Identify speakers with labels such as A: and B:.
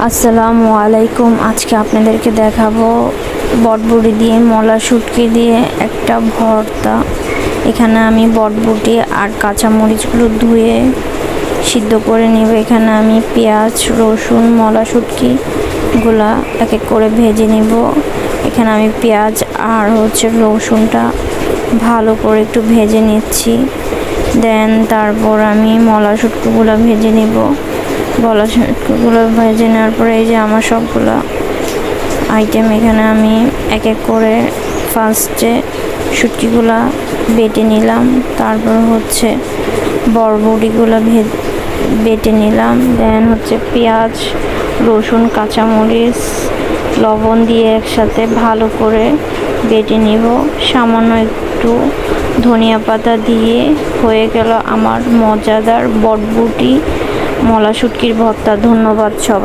A: আসসালামু আলাইকুম। আজকে আপনাদেরকে দেখাবো বটবুটি দিয়ে মলা শুটকি দিয়ে একটা ভর্তা। এখানে আমি বটবুটি আর কাঁচামরিচগুলো ধুয়ে সিদ্ধ করে নেব। এখানে আমি পেঁয়াজ, রসুন, মলা শুটকিগুলা এক এক করে ভেজে নেব। এখানে আমি পেঁয়াজ আর রসুনটা ভালো করে একটু ভেজে নিচ্ছি। তারপর আমি মলা শুটকিগুলো ভেজে নেব। মলা শুটকিগুলো ভেজে নেওয়ার পরে এই যে আমার সবগুলো আইটেম এখানে আমি এক এক করে ফার্স্টে শুটকিগুলো বেটে নিলাম। তারপর বরবটিগুলো বেটে নিলাম। পেঁয়াজ, রসুন, কাঁচামরিচ, লবণ দিয়ে একসাথে ভালো করে বেটে নিব। সামান্য একটু ধনিয়া পাতা দিয়ে হয়ে গেল আমার মজাদার বটবুটি মলা শুটকির ভর্তা। ধন্যবাদ সবাই।